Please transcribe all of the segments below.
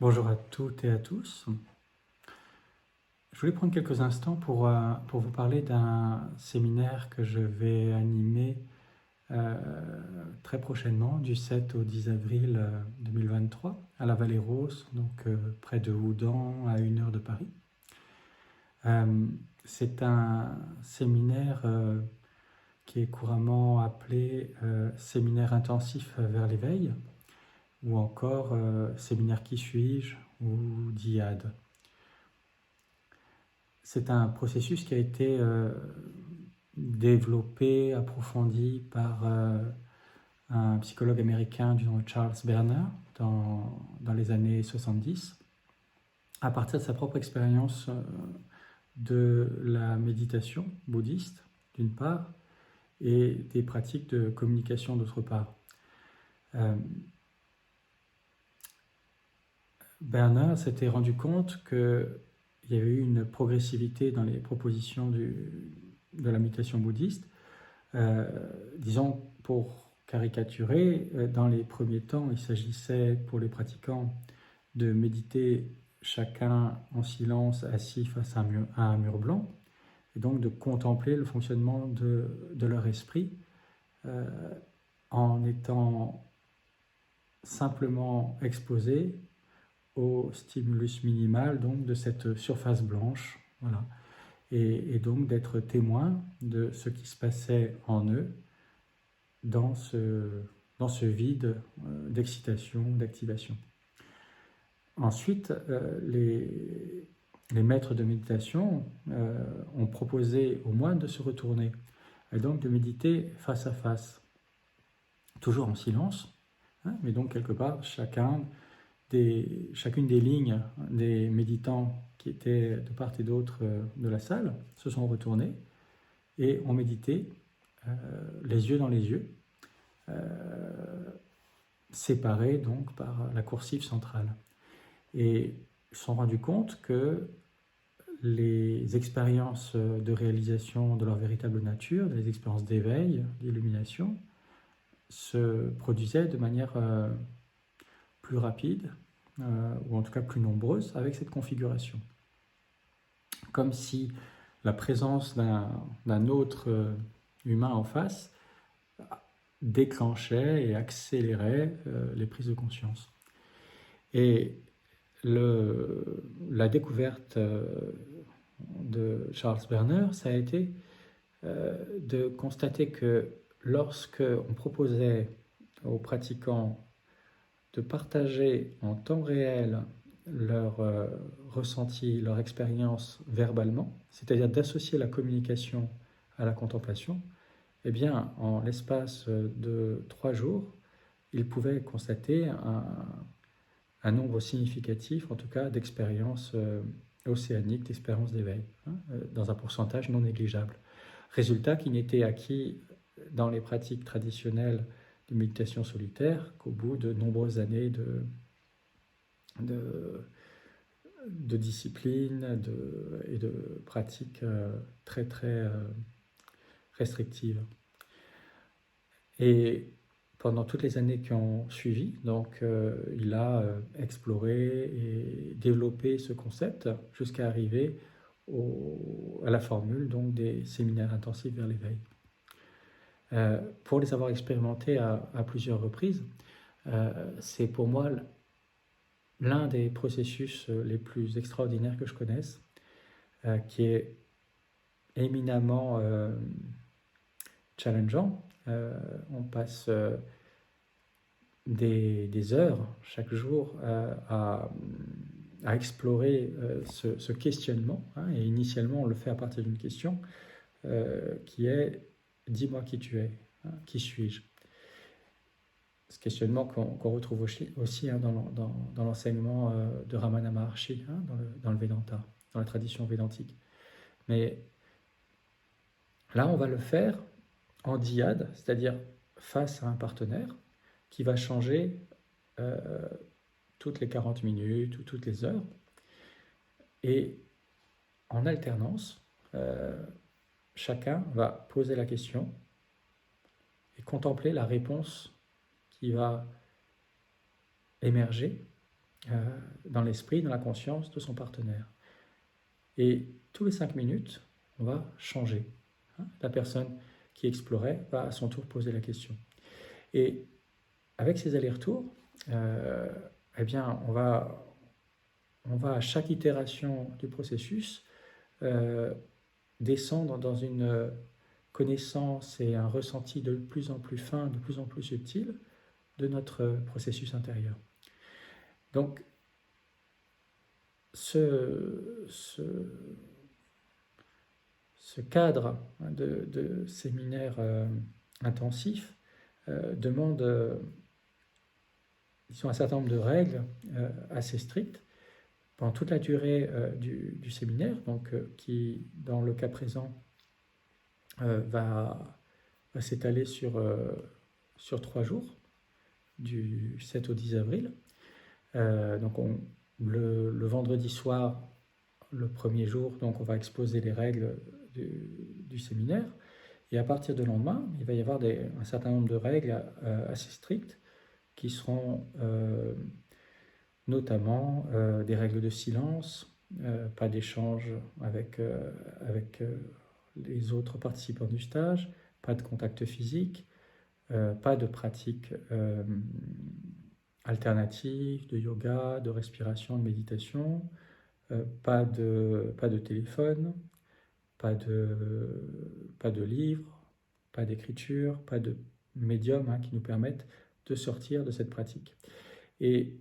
Bonjour à toutes et à tous. Je voulais prendre quelques instants pour vous parler d'un séminaire que je vais animer euh, très prochainement, du 7 au 10 avril 2023, à la Vallée-Rose, donc près de Houdan, à 1 heure de Paris. C'est un séminaire qui est couramment appelé séminaire intensif vers l'éveil, ou encore séminaire Qui suis-je ou DIAD. C'est un processus qui a été développé, approfondi par un psychologue américain du nom de Charles Berner dans les années 70, à partir de sa propre expérience de la méditation bouddhiste, d'une part, et des pratiques de communication, d'autre part. Berner s'était rendu compte qu'il y avait eu une progressivité dans les propositions de la méditation bouddhiste. Disons, pour caricaturer, dans les premiers temps, il s'agissait pour les pratiquants de méditer chacun en silence, assis face à un mur blanc, et donc de contempler le fonctionnement de leur esprit en étant simplement exposé au stimulus minimal donc de cette surface blanche, voilà, et donc d'être témoin de ce qui se passait en eux dans ce vide d'excitation, d'activation. Ensuite, les maîtres de méditation ont proposé aux moines de se retourner et donc de méditer face à face, toujours en silence, hein, mais donc quelque part chacune des lignes des méditants qui étaient de part et d'autre de la salle se sont retournés et ont médité les yeux dans les yeux, séparés donc par la coursive centrale. Et ils se sont rendus compte que les expériences de réalisation de leur véritable nature, les expériences d'éveil, d'illumination, se produisaient de manière plus rapide, ou en tout cas plus nombreuse, avec cette configuration. Comme si la présence d'un autre humain en face déclenchait et accélérait les prises de conscience. Et la découverte de Charles Berner, ça a été de constater que lorsque on proposait aux pratiquants de partager en temps réel leur ressenti, leur expérience verbalement, c'est-à-dire d'associer la communication à la contemplation, eh bien, en l'espace de 3 jours, ils pouvaient constater un nombre significatif, en tout cas, d'expériences océaniques, d'expériences d'éveil, hein, dans un pourcentage non négligeable. Résultat qui n'était acquis dans les pratiques traditionnelles de méditation solitaire qu'au bout de nombreuses années de discipline et de pratiques très très restrictives. Et pendant toutes les années qui ont suivi, donc, il a exploré et développé ce concept jusqu'à arriver à la formule donc, des séminaires intensifs vers l'éveil. Pour les avoir expérimentés à plusieurs reprises, c'est pour moi l'un des processus les plus extraordinaires que je connaisse, qui est éminemment challengeant. On passe des heures chaque jour à explorer ce questionnement, hein, et initialement on le fait à partir d'une question qui est « dis-moi qui tu es, hein, qui suis-je » Ce questionnement qu'on retrouve aussi hein, dans l'enseignement de Ramana Maharshi, hein, dans le Vedanta, dans la tradition védantique. Mais là, on va le faire en dyad, c'est-à-dire face à un partenaire qui va changer toutes les 40 minutes ou toutes les heures. Et en alternance, chacun va poser la question et contempler la réponse qui va émerger dans l'esprit, dans la conscience de son partenaire. Et tous les 5 minutes, on va changer. La personne qui explorait va à son tour poser la question. Et avec ces allers-retours, eh bien, on va à chaque itération du processus descendre dans une connaissance et un ressenti de plus en plus fin, de plus en plus subtil de notre processus intérieur. Donc, ce cadre de séminaire intensif demande un certain nombre de règles assez strictes pendant toute la durée du séminaire, donc, qui, dans le cas présent, va s'étaler sur 3 jours, du 7 au 10 avril. Donc le vendredi soir, le premier jour, donc on va exposer les règles du séminaire. Et à partir du lendemain, il va y avoir un certain nombre de règles assez strictes qui seront notamment des règles de silence, pas d'échange avec les autres participants du stage, pas de contact physique, pas de pratique alternative, de yoga, de respiration, de méditation, pas de téléphone, pas de livres, pas d'écriture, pas de médium qui nous permettent de sortir de cette pratique. Et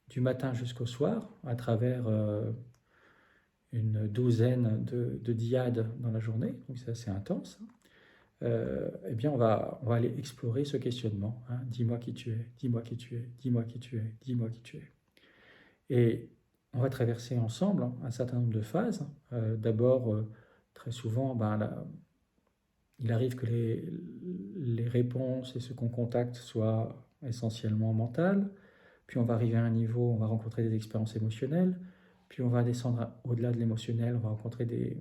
du matin jusqu'au soir, à travers une douzaine de dyades dans la journée, donc c'est assez intense, eh bien on va aller explorer ce questionnement. Dis-moi qui tu es, dis-moi qui tu es, dis-moi qui tu es, dis-moi qui tu es. Et on va traverser ensemble un certain nombre de phases. D'abord, très souvent, il arrive que les réponses et ce qu'on contacte soient essentiellement mentales. Puis on va arriver à un niveau, on va rencontrer des expériences émotionnelles. Puis on va descendre au-delà de l'émotionnel, on va rencontrer des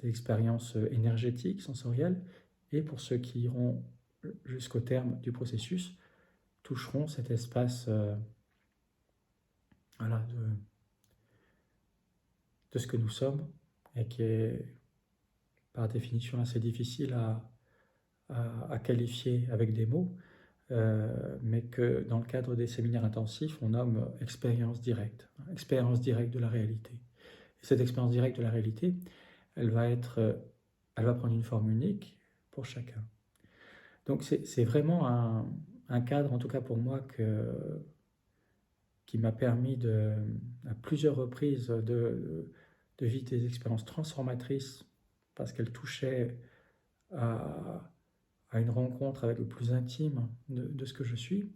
expériences énergétiques, sensorielles. Et pour ceux qui iront jusqu'au terme du processus, toucheront cet espace de ce que nous sommes, et qui est par définition assez difficile à qualifier avec des mots, mais que dans le cadre des séminaires intensifs, on nomme expérience directe de la réalité. Et cette expérience directe de la réalité, elle va prendre une forme unique pour chacun. Donc c'est vraiment un cadre, en tout cas pour moi, qui m'a permis à plusieurs reprises de vivre des expériences transformatrices, parce qu'elles touchaient à une rencontre avec le plus intime de ce que je suis.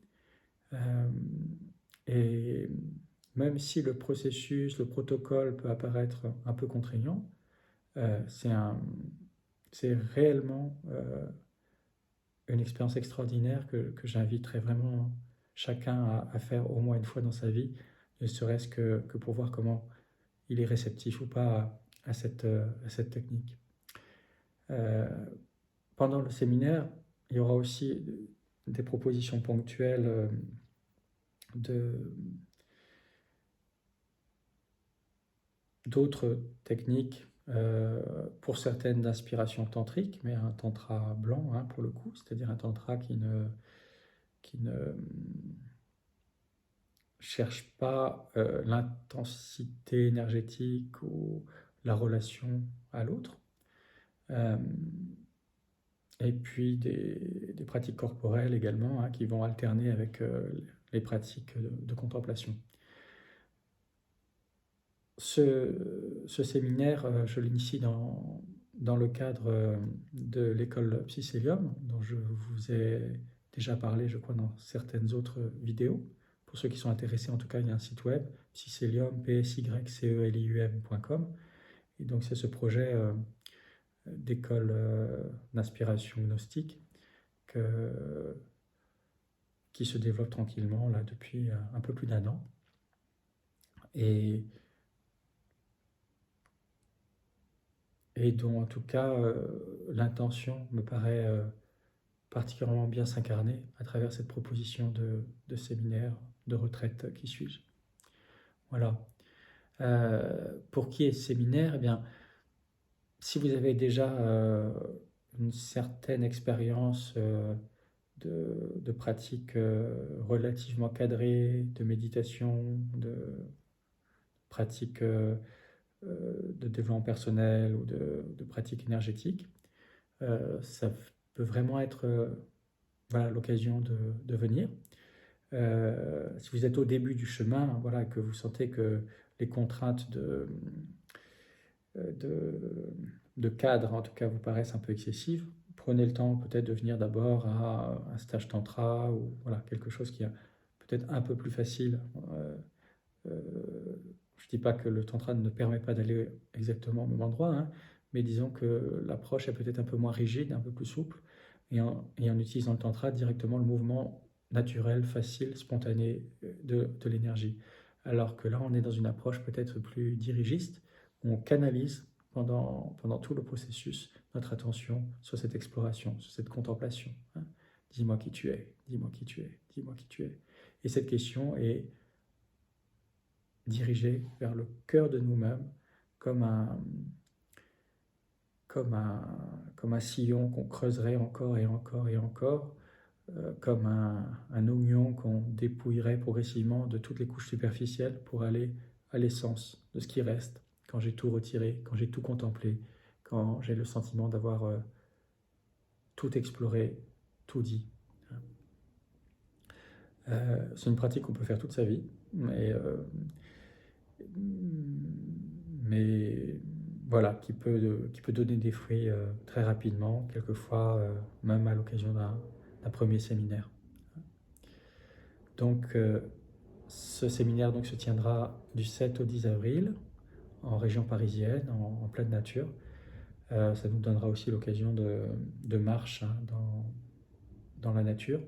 Et même si le processus, le protocole peut apparaître un peu contraignant, c'est réellement une expérience extraordinaire que j'inviterais vraiment chacun à faire au moins une fois dans sa vie, ne serait-ce que pour voir comment il est réceptif ou pas à cette technique. Pendant le séminaire, il y aura aussi des propositions ponctuelles d'autres techniques, pour certaines d'inspiration tantrique, mais un tantra blanc pour le coup, c'est-à-dire un tantra qui ne cherche pas l'intensité énergétique ou la relation à l'autre. Et puis des pratiques corporelles également, qui vont alterner avec les pratiques de contemplation. Ce séminaire, je l'initie dans le cadre de l'école Psycélium, dont je vous ai déjà parlé, je crois, dans certaines autres vidéos. Pour ceux qui sont intéressés, en tout cas, il y a un site web, psycelium, psycelium.com. Et donc, c'est ce projet d'école d'inspiration gnostique qui se développe tranquillement là depuis un peu plus d'1 an. Et dont en tout cas l'intention me paraît particulièrement bien s'incarner à travers cette proposition de séminaire, de retraite, qui suis-je. Voilà. Pour qui est ce séminaire? Eh bien, si vous avez déjà une certaine expérience de pratique relativement cadrée, de méditation, de pratique de développement personnel ou de pratique énergétique, ça peut vraiment être voilà, l'occasion de venir. Si vous êtes au début du chemin, voilà, que vous sentez que les contraintes de cadre, en tout cas, vous paraissent un peu excessives, prenez le temps peut-être de venir d'abord à un stage tantra ou voilà, quelque chose qui est peut-être un peu plus facile. Euh, je ne dis pas que le tantra ne permet pas d'aller exactement au même endroit, hein, mais disons que l'approche est peut-être un peu moins rigide, un peu plus souple, et en utilisant le tantra directement le mouvement naturel, facile, spontané de l'énergie. Alors que là, on est dans une approche peut-être plus dirigiste, où on canalise pendant tout le processus notre attention sur cette exploration, sur cette contemplation. Hein. Dis-moi qui tu es, dis-moi qui tu es, dis-moi qui tu es. Et cette question est dirigée vers le cœur de nous-mêmes, comme un, comme un sillon qu'on creuserait encore et encore et encore, comme un oignon qu'on dépouillerait progressivement de toutes les couches superficielles pour aller à l'essence de ce qui reste, quand j'ai tout retiré, quand j'ai tout contemplé, quand j'ai le sentiment d'avoir tout exploré, tout dit. C'est une pratique qu'on peut faire toute sa vie, mais voilà, qui peut donner des fruits très rapidement, quelquefois même à l'occasion d'un premier séminaire. Donc, ce séminaire donc, se tiendra du 7 au 10 avril en région parisienne, en pleine nature. Ça nous donnera aussi l'occasion de marche hein, dans la nature,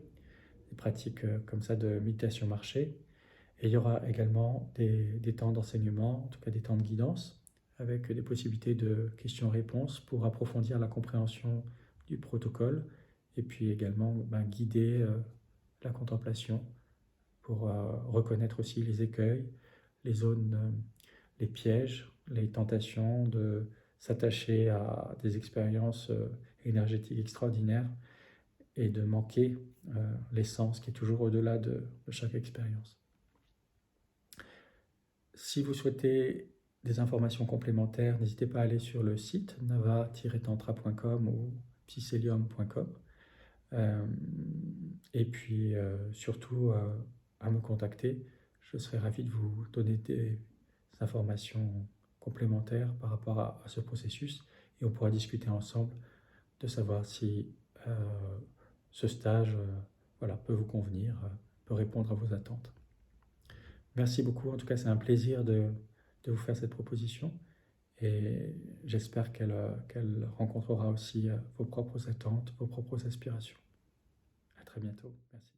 des pratiques comme ça de méditation marchée. Et il y aura également des temps d'enseignement, en tout cas des temps de guidance, avec des possibilités de questions-réponses pour approfondir la compréhension du protocole et puis également guider la contemplation pour reconnaître aussi les écueils, les zones, les pièges, les tentations de s'attacher à des expériences énergétiques extraordinaires et de manquer l'essence qui est toujours au-delà de chaque expérience. Si vous souhaitez des informations complémentaires, n'hésitez pas à aller sur le site nava-tantra.com ou psycelium.com. Et puis surtout à me contacter. Je serai ravi de vous donner des informations complémentaires par rapport à ce processus et on pourra discuter ensemble de savoir si ce stage voilà, peut vous convenir, peut répondre à vos attentes. Merci beaucoup, en tout cas c'est un plaisir de vous faire cette proposition et j'espère qu'elle rencontrera aussi vos propres attentes, vos propres aspirations. À très bientôt, merci.